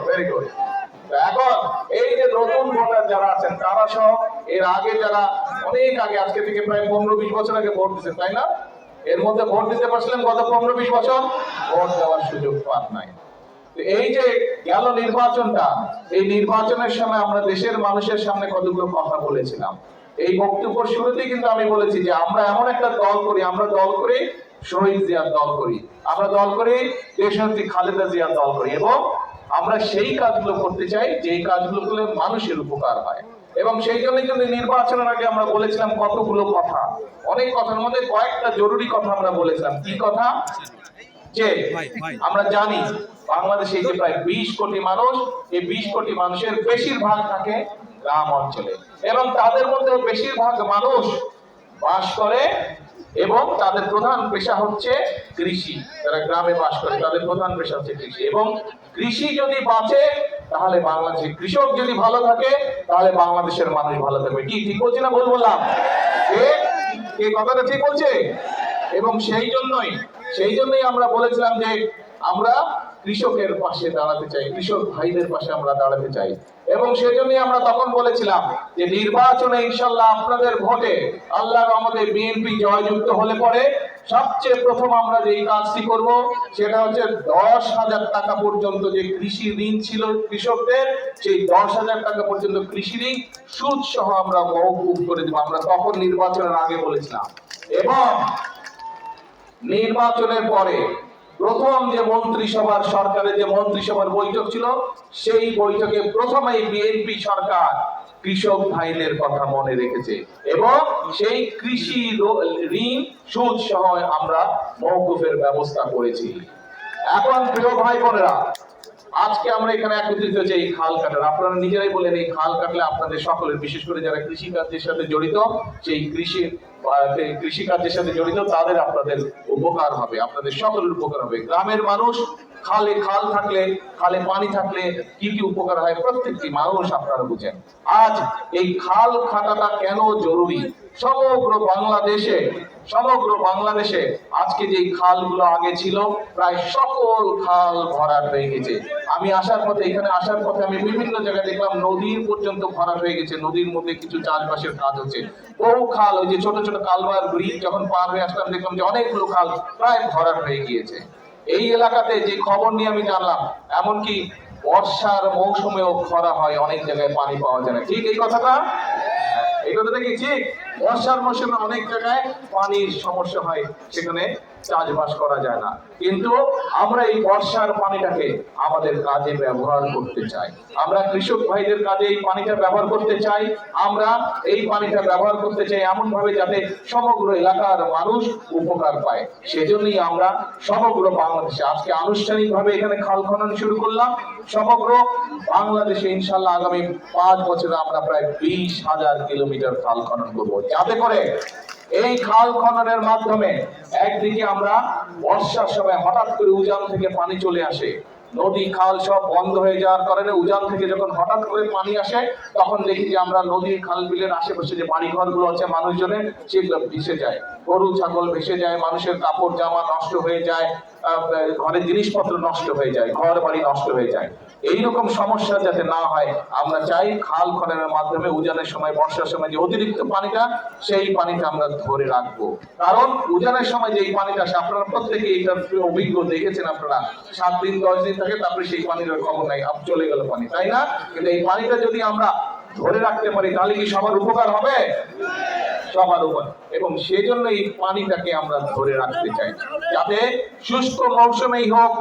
Very good. এখন এই যে নতুন ভোটার যারা আছেন তারা সহ এর আগে যারা অনেক আগে আজকে থেকে প্রায় 15-20 বছর আগে ভোট দিচ্ছেন, তাই না? এর মধ্যে ভোট দিতে পারছিলেন গত 15-20 বছর, ভোট দেওয়ার সুযোগ পান নাই। এই যে গেল নির্বাচনটা, এই নির্বাচনের সময় আমরা দেশের মানুষের সামনে কতগুলো কথা বলেছিলাম। এই বক্তব্য শুরুতেই কিন্তু আমি বলেছি যে আমরা এমন একটা দল করি, আমরা দল করি শহীদ জিয়ার দল করি, আমরা দল করি দেশনেত্রী খালেদা জিয়ার দল করি, এবং আমরা সেই কাজগুলো করতে চাই যেই কাজগুলো করলে মানুষের উপকার হয়। এবং সেই জন্য কিন্তু নির্বাচনের আগে আমরা বলেছিলাম কতগুলো কথা, অনেক কথার মধ্যে কয়েকটা জরুরি কথা আমরা বলেছিলাম। কি কথা? যে আমরা জানি বাংলাদেশে যে প্রায় 20 কোটি মানুষ, এই 20 কোটি মানুষের বেশিরভাগ থাকে গ্রাম অঞ্চলে, এবং তাদের মধ্যে বেশিরভাগ মানুষ বাস করে এবং তাদের প্রধান পেশা হচ্ছে কৃষি। যারা গ্রামে বাস করে তাদের প্রধান পেশা হচ্ছে কৃষি, এবং কৃষি যদি বাঁচে তাহলে বাংলাদেশের কৃষক যদি ভালো থাকে তাহলে বাংলাদেশের মানুষ ভালো থাকবে। কি ঠিক বলছি না ভুল বললাম? কে কথাটা ঠিক বলছে? এবং সেই জন্যই আমরা বলেছিলাম যে আমরা কৃষকের পাশে দাঁড়াতে চাই, কৃষক ভাইদের পাশে আমরা দাঁড়াতে চাই। এবং সেজন্যই আমরা তখন বলেছিলাম যে নির্বাচনে ইনশাআল্লাহ আপনাদের ভোটে আল্লাহর রহমতে বিএনপি জয়যুক্ত হলে পরে সবচেয়ে প্রথম আমরা যে কাজটি করব সেটা হচ্ছে 10,000 টাকা পর্যন্ত যে কৃষি ঋণ ছিল কৃষকদের, সেই 10,000 টাকা পর্যন্ত কৃষি ঋণ সুদ সহ আমরা মওকুফ করে দেব। আমরা তখন নির্বাচনের আগে বলেছিলাম। এবং নির্বাচনের পরে প্রথম যে মন্ত্রিসভার সরকারের যে মন্ত্রিসভার বৈঠক ছিল, সেই বৈঠকে প্রথমেই বিএনপি সরকার কৃষক ভাইদের কথা মনে রেখেছে এবং সেই কৃষি ঋণ সুদ সহ আমরা মওকুফের ব্যবস্থা করেছি। এখন প্রিয় ভাই বোনেরা, আজকে আমরা এখানে একত্রিত হয়েছি এই খাল কাটার। আপনারা নিজেরাই বলেন এই খাল কাটলে আপনাদের সকলের, বিশেষ করে যারা কৃষি কাজের সাথে জড়িত, সেই কৃষি কাজের সাথে জড়িত তাদের আপনাদের উপকার হবে, আপনাদের সকলের উপকার হবে। গ্রামের মানুষ খাল থাকলে, খালে পানি থাকলে কি কি উপকার হয় প্রত্যেকটি মানুষ আপনারা বুঝেন। আজ এই খাল খাটাটা কেন জরুরি? সমগ্র বাংলাদেশে আজকে যে খালগুলো আগে ছিল প্রায় সকল খাল ভরাট হয়ে গেছে। আমি এখানে আসার পথে আমি বিভিন্ন জায়গায় দেখলাম নদীর পর্যন্ত ভরাট হয়ে গেছে। নদীর মধ্যে কিছু চাষবাসের কাজ হচ্ছে। বহু খাল, ওই যে ছোট ছোট কালভার ব্রিজ যখন পার হয়ে আসলাম দেখলাম যে অনেকগুলো খাল প্রায় ভরাট হয়ে গিয়েছে। এই এলাকাতে যে খবর নিয়ে আমি জানলাম, এমনকি বর্ষার মৌসুমেও খরা হয়, অনেক জায়গায় পানি পাওয়া যায় না। ঠিক এই কথাটা কি ঠিক? বর্ষার মৌসুমে অনেক জায়গায় পানির সমস্যা হয়, সেখানে চাষবাস করা যায় না। কিন্তু আমরা এই বর্ষার পানিটাকে আমাদের কাজে ব্যবহার করতে চাই, আমরা কৃষক ভাইদের কাজে এই পানিটা ব্যবহার করতে চাই। আমরা এই পানিটা ব্যবহার করতে চাই এমন ভাবে যাতে সমগ্র এলাকার মানুষ উপকার পায়। সেজন্যই আমরা সমগ্র বাংলাদেশে আজকে আনুষ্ঠানিকভাবে এখানে খাল খনন শুরু করলাম। সমগ্র বাংলাদেশে ইনশাআল্লাহ আগামী 5 বছরে আমরা প্রায় 20,000 কিলোমিটার খাল খনন করব, যাতে করে এই খাল খননের মাধ্যমে একদিকে আমরা বর্ষার সময় হঠাৎ করে উজান থেকে পানি চলে আসে, নদী খাল সব বন্ধ হয়ে যাওয়ার কারণে উজান থেকে যখন হঠাৎ করে পানি আসে তখন দেখি যে আমরা নদী খাল বিলের আশেপাশে যে বাড়ি ঘরগুলো আছে মানুষজনের, সেগুলো ভেসে যায়, গরু ছাগল ভেসে যায়, মানুষের কাপড় জামা নষ্ট হয়ে যায়, ঘরের জিনিসপত্র নষ্ট হয়ে যায়, ঘর বাড়ি নষ্ট হয়ে যায়। এইরকম সমস্যা যাতে না হয় আমরা চাই খাল খননের মাধ্যমে উজানের সময়, বর্ষার সময় যে অতিরিক্ত পানিটা, সেই পানিটা আমরা ধরে রাখবো। কারণ উজানের সময় যে পানিটা আসে, আপনারা প্রত্যেকে এটা অভিজ্ঞ, দেখেছেন আপনারা, 7 দিন 10 দিন থাকে, তারপরে সেই পানির খবর নাই, চলে গেল পানি, তাই না? কিন্তু এই পানিটা যদি আমরা ধরে রাখতে পারি তাহলে কি সবার উপকার হবে? সবার উপর। এবং সেজন্য এই পানিটাকে আমরা ধরে রাখতে চাই, যাতে শুষ্ক মৌসুমেই হোক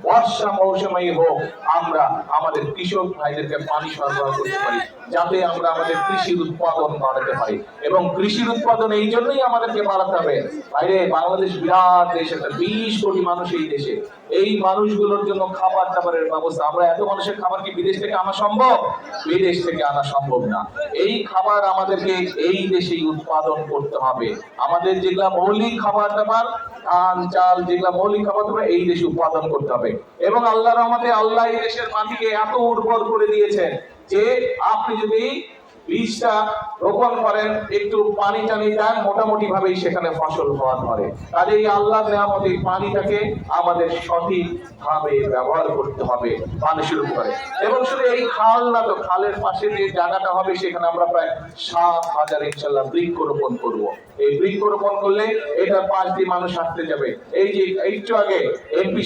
বর্ষা মৌসুমেই হোক আমরা আমাদের কৃষক ভাইদেরকে পানি সরবরাহ করতে পারি, যাতে আমরা আমাদের কৃষির উৎপাদন বাড়াতে পারি। এবং কৃষির উৎপাদন এই জন্যই আমাদেরকে বাড়াতে হবে। বাইরে বাংলাদেশ বিরাট দেশ, একটা 20 কোটি মানুষ এই দেশে, এই মানুষগুলোর জন্য খাবার দাবারের ব্যবস্থা, আমরা এত মানুষের খাবার কি বিদেশ থেকে আনা সম্ভব? বিদেশ থেকে আনা সম্ভব না। এই খাবার আমাদেরকে এই দেশেই উৎপাদন করতে হবে। আমাদের যেগুলা মৌলিক খাবার দাবার, ধান চাল, যেগুলা মৌলিক খাবার দাবার এই দেশে উৎপাদন করতে হবে। এবং আল্লাহর রহমতে আল্লাহ এই দেশের মাটিকে এত উর্বর করে দিয়েছেন যে আপনি যদি বীজটা রোপণ করেন, একটু পানি টানি দেন, মোটামুটি ভাবেই সেখানে ফসল হওয়া ধরে। কাজেই আল্লাহর নেয়ামত এই পানিটাকে আমাদের সঠিক ভাবে ব্যবহার করতে হবে মানুষের উপরে। এবং শুধু এই খাল না, তো খালের পাশে যে জায়গাটা হবে সেখানে আমরা প্রায় 7,000 ইনশাল্লাহ বৃক্ষরোপণ করব। এই বৃক্ষরোপণ করলে এটার পাশ দিয়ে মানুষ হাঁটতে যাবে। এই যে একটু আগে এমপি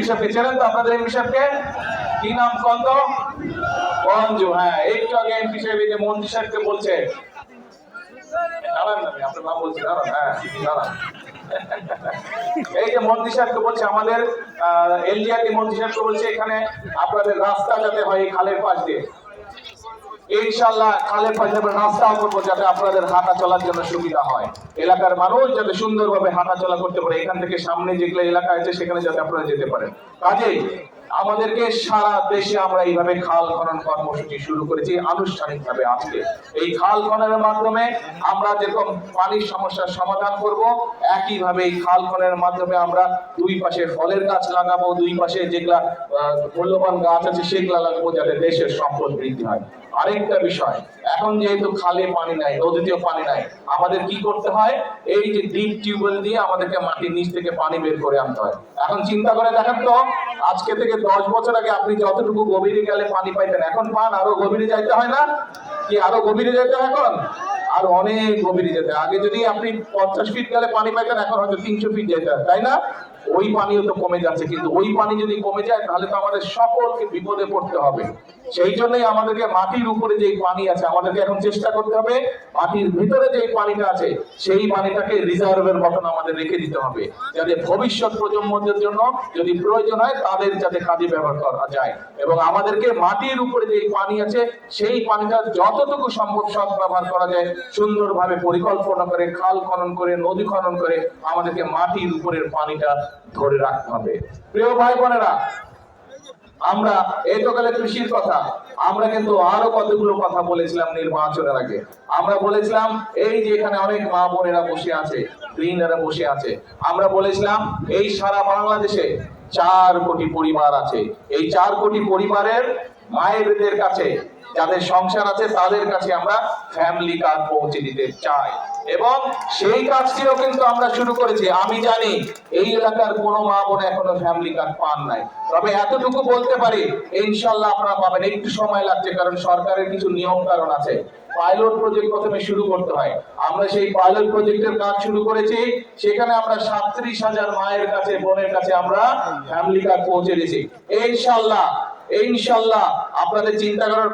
সাহেবকে চেনেন তো? আপনাদের এমপি সাহেবকে কি নাম? কত গঞ্জু। হ্যাঁ, একটু আগে এমপি সাহেব এই যে মন্ত্রী সাহেবকে বলছে, দাঁড়ান, আমি আপনার নাম বলছি, দাঁড়ান, হ্যাঁ দাঁড়ান। এই যে মন্ত্রী সাহেবকে বলছে, আমাদের এলজিআরটি মন্ত্রী সাহেবকে বলছে এখানে আপনাদের রাস্তা যাতে হয় এই খালের পাশ দিয়ে। ইনশাআল্লাহ খালের পাশে আমরা রাস্তাও করবো যাতে আপনাদের হাঁটা চলার জন্য সুবিধা হয়, এলাকার মানুষ যাতে সুন্দরভাবে হাঁটা চলা করতে পারে, এখান থেকে সামনে যেগুলো এলাকা আছে সেখানে যাতে আপনারা যেতে পারেন। কাজেই আমাদেরকে সারা দেশে আমরা এইভাবে খাল খনন কর্মসূচি শুরু করেছি আনুষ্ঠানিকভাবে। আজকে এই খাল খননের মাধ্যমে আমরা যেরকম পানির সমস্যার সমাধান করব, একইভাবে এই খাল খননের মাধ্যমে আমরা দুই পাশে ফলের গাছ লাগাবো, দুই পাশে যেগুলা মূল্যবান গাছ আছে সেগুলা লাগাবো, যাতে দেশের সম্পদ বৃদ্ধি হয়। আরেকটা বিষয়, এখন যেহেতু খালে পানি নাই, নদীতেও পানি নাই, আমাদের কি করতে হয়? এই যে ডিপ টিউবওয়েল দিয়ে আমাদেরকে মাটির নিচ থেকে পানি বের করে আনতে হয়। এখন চিন্তা করে দেখেন তো, আজকে থেকে 10 বছর আগে আপনি যতটুকু গভীরে গেলে পানি পাইতেন, এখন পান আরো গভীরে যাইতে হয় না কি? আরো গভীরে যেতে হয় এখন, আর অনেক গভীরে যেতে হয়। আগে যদি আপনি 50 ফিট গেলে পানি পাইতেন, এখন হয়তো 300 ফিট যেতে হয়, তাই না? ওই পানিও তো কমে যাচ্ছে, কিন্তু ওই পানি যদি কমে যায় তাহলে তো আমাদের সকলকে বিপদে পড়তে হবে। সেই জন্যই আমাদেরকে মাটির উপরে যে পানি আছে, আমাদেরকে এখন চেষ্টা করতে হবে মাটির ভিতরে যে পানিটা আছে সেই পানিটাকে রিজার্ভের মতন আমাদের রেখে দিতে হবে, যাতে ভবিষ্যৎ প্রজন্মদের জন্য যদি প্রয়োজন হয় তাদের যাতে কাজে ব্যবহার করা যায়। এবং আমাদেরকে মাটির উপরে যে পানি আছে সেই পানিটা যতটুকু সম্ভব সৎ ব্যবহার করা যায় সুন্দরভাবে পরিকল্পনা করে, খাল খনন করে, নদী খনন করে আমাদেরকে মাটির উপরের পানিটা ধরে রাখতে হবে। প্রিয় ভাই বোনেরা, আমরা এই তো গেলে কৃষির কথা, আমরা কিন্তু আরো কতগুলো কথা বলেছিলাম নির্বাচনের আগে। আমরা বলেছিলাম এই যে এখানে অনেক মা বোনেরা বসে আছে, গৃহিণীরা বসে আছে, আমরা বলেছিলাম এই সারা বাংলাদেশে 4 কোটি পরিবার আছে। এই 4 কোটি পরিবারের মায়েদের কাছে, যাদের সংসার আছে তাদের কাছে আমরা ফ্যামিলি কার্ড পৌঁছে দিতে চাই। এবং সেই কাজটিও কিন্তু আমরা শুরু করেছি। আমি জানি এই এলাকার কোনো মা বোন এখনো ফ্যামিলি কার্ড পান নাই, তবে এতটুকু বলতে পারি ইনশাআল্লাহ আপনারা পাবেন। একটু সময় লাগছে, কারণ সরকারের কিছু নিয়ম কারণ আছে। পাইলট প্রজেক্ট প্রথমে শুরু করতে হয়, আমরা সেই পাইলট প্রজেক্টের কাজ শুরু করেছি। সেখানে আমরা 37,000 মায়ের কাছে, বোনের কাছে আমরা ফ্যামিলি কার্ড পৌঁছে দিয়েছি। ইনশাআল্লাহ আপনাদের চিন্তা করার